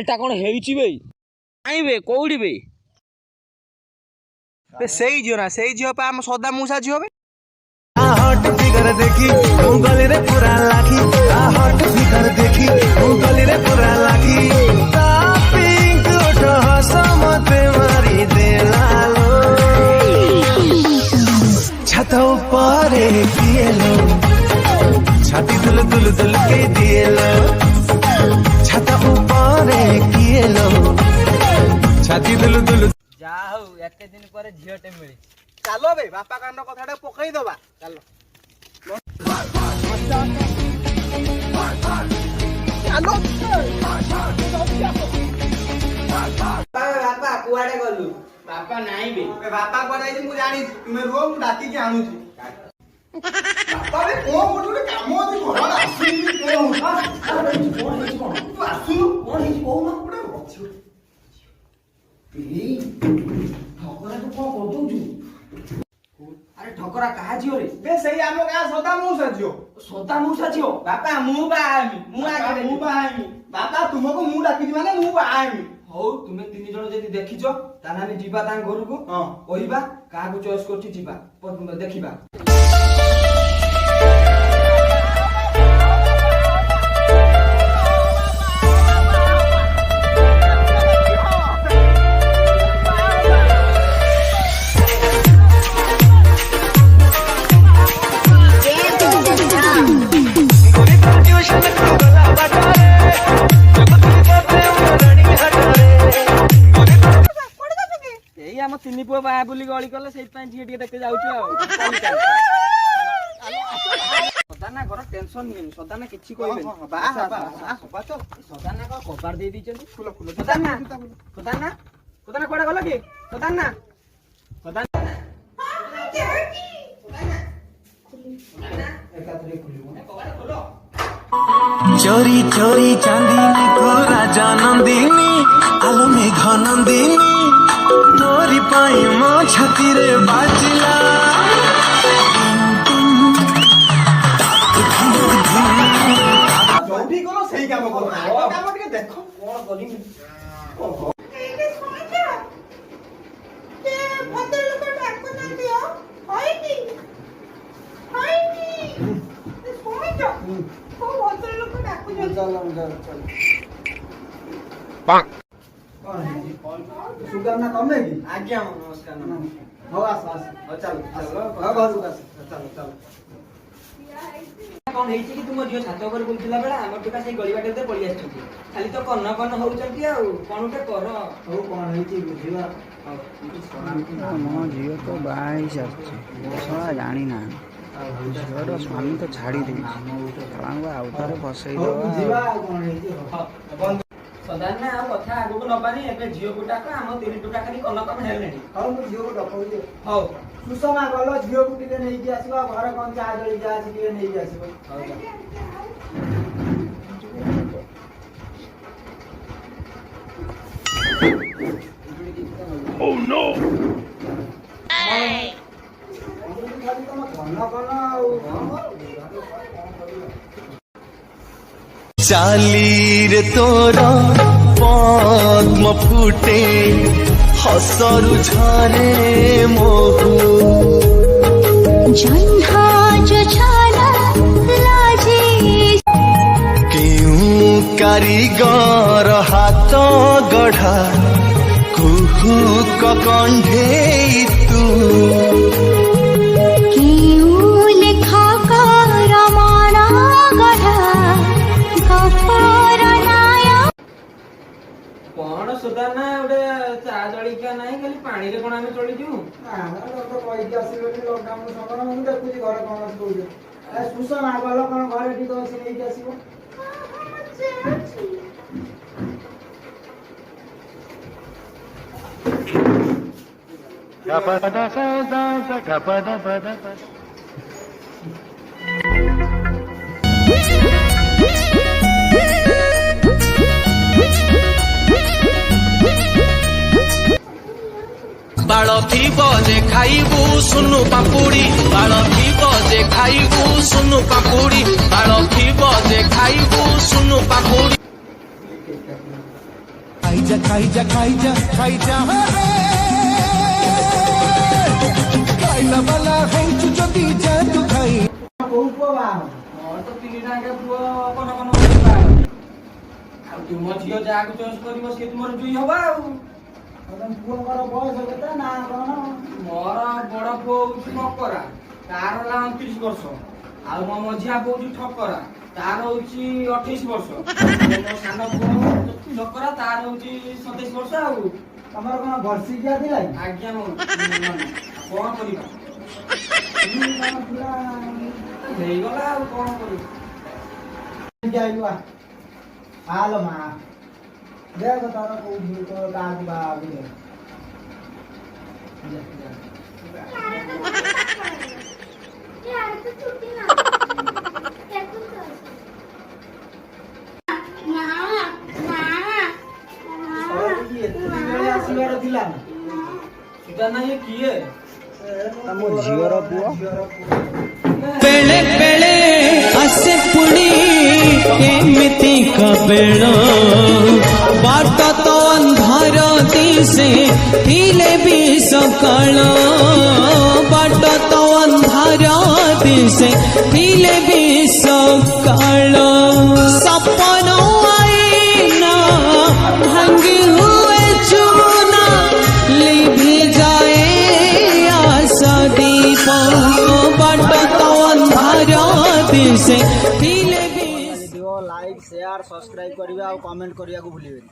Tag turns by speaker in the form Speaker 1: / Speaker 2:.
Speaker 1: ମାଲଟା କଣ ହେଇଛି ବେ? କାଇଁ ବେ କୋଉଠି ବେ? ସେଇ ଝିଅ ନା, ସେଇ ଝିଅ ପା ଆମ ସଦା ମୂଷା ଝିଅ ବେ।
Speaker 2: हॉट फिगर देखी गली रे पूरा लाखी हॉट फिगर देखी गली रे पूरा लाखी पिंक उठो समते मारी दे लालो छत ऊपर किए लो छाती दुल दुल दुल के दिए लो छत ऊपर किए लो छाती दुल दुल
Speaker 1: जा हो एते दिन पर झियोटे मिली। चलो बे बापा कान कथाटा पकई दबा चलो। चलो बापा कुआडे गलु? बापा नाही बे। बापा कुआडे आइछि मु जानि तुमे रो मु डाकी के आनु छी। बापा रे को कोठे काम अछि घर आसी को तू आसु कोन हिच को न कोडे अछि ए ठकरा तो को कर दउ छु। अरे ठकरा कहा जियो रे? बे सही आम गाँ सदा मौसा जियो। सदा मौसा जियो बापा मु बाहामी मु आगे मु बाहामी बापा तुमको मु डाकी माने मु बाहामी। हो तुमे तीन जण जदी देखिजो ताना हम जीवा ता घर को कहिबा काहा को चॉइस करछि जीवा देखिबा। हम तीन पुआ बाहा बुली गली कले से झील टे देखते जाऊँ सदाना घर टेंशन नहीं सदाना किसी सदाना का कबार दे दी सदाना सदाना सदाना कड़े गल कि सदाना सदाना
Speaker 2: चोरी चोरी चांदनी को राजा नंदिनी आलो मेघ नंदिनी तोरी पाई मो छाती रे बाजिला
Speaker 1: जल्दी करो सही काम करो काम टिके देखो कोन करी
Speaker 3: एके समझ के भद्र लोक डाको ना दियो होइनी समझ को भद्र लोक डाको
Speaker 1: चल पांग सुगर ना कमे की आज्ञा नमस्कार नमस्कार हो आस आस हो चलो चलो हो घर आस चलो चलो कौन हेची कि तुम जियो छात ऊपर बुलथिला बेला हमर टुका से गली बाटे पळी आछथि खाली तो कन्न कन्न होउचंती आ कोन उठे कर हो कोन हेची बुझिबा
Speaker 4: मो झील तो बाई सारा जानी ना झील स्वामी तो छाड़ी दे आउथरे फसई
Speaker 1: सदाना आ कथा आगु को नबानी एबे झियो गुटा का हम तीन टुका खाली कन्न कन्न हेलेनी हम तो झियो को डकौजे हो सुसमा गलो झियो को टिके नै कि आसीबा घर कोन चा जळी जा छि टिके नै आसीबो
Speaker 2: ओह नो
Speaker 1: खाली तम कन्न कन्न
Speaker 2: चाली रे तोरा पद्म फुटे हसरु झरे मोहु
Speaker 5: जन्हा जो छाला लाजे
Speaker 2: केउ कारीगर हाथ गढ़ा कुहु कंढे तू
Speaker 5: लेखा का रमाना गढ़ा
Speaker 1: कौन सुधारना उडे चा जळी क्या नाही खाली पानी रे कोन आमे चली जू ना तो कोई के आसी बेटी लॉकडाउन समय में देखु जी घर कोन कोइ ए सुसना गलो कोन घरे ठीक अछि नै के आसीबो
Speaker 2: गपदा सदा गपदा पदा
Speaker 6: बाल थीब जे खाइबू सुनु पापुड़ी बाल थीब जे खाइबू सुनु पापुड़ी बाल थीब जे खाइबू सुनु पापुड़ी
Speaker 2: ଖାଇଯା ଖାଇଯା ଖାଇଯା ଖାଇଯା ଖାଇଲା ବାଲା ହେଇଛୁ ଯଦି ଯା ତୁ ଖାଇ
Speaker 1: କୋଉ ପୁଅ ବାହା ହବ? ମୋର ତ 3ଟା ପୁଅ କନ କନ କରି ବାହା ହବ। ଆଉ ତୁମ ଝିଅ ଯାହାକୁ ଚଏସ୍ କରିବ ସେ ତୁମର ଜୁଇ ହବ ଆଉ। ତମ ପୁଅଙ୍କର ବୟସ କେତେ ନା କଣ? ମୋର ବଡ ପୁଅ ହଉଛି ମକରା, ତାର ହେଲା 29 ବର୍ଷ। ଆଉ ମୋ ମଝିଆ ପୁଅ ହଉଛି ଠକରା, ତାର ହଉଛି 28 ବର୍ଷ। ମୋ ସାନ ପୁଅ ଠକରା, ତାର ହଉଛି 27 ବର୍ଷ। ଆଉ ତମର କଣ ବର୍ଷିକିଆ ଥିଲା? ଆଜ୍ଞା ମୋ କଣ କରିବା ହେଇଗଲା ଆଉ କଣ କରିବା। ହାଲୋ ମା ଦେଖ ତାର କୋଉ ଝିଅ ତ କାହାକୁ ବାହା ହବ। ଆସିବାର ଥିଲା ସେଟା ନାହିଁ କିଏ
Speaker 4: ଆମ ଝିଅର ପୁଅ
Speaker 6: ବେଳେ ବେଳେ ଆସେ ପୁଣି ଏମିତିକ ବେଳ ବାଟ ତ ଅନ୍ଧାର ଦିଶେ ଥିଲେ ବି ସକାଳ ବାଟ ତ ଅନ୍ଧାର ଦିଶେ ଥିଲେ ବି ସକାଳ ସପନ ଆଇନା ଭାଙ୍ଗି ହୁଏ ଚୁନା ଲିଭି ଯାଏ ଆଶା ଦୀପ ବାଟ ତ ଅନ୍ଧାର ଦିଶେ ଥିଲେ ବି
Speaker 4: ଭିଡ଼ିଓ ଲାଇକ୍ ସେୟାର ସବସ୍କ୍ରାଇବ୍ କରିବା ଆଉ କମେଣ୍ଟ କରିବାକୁ ଭୁଲିବେନି।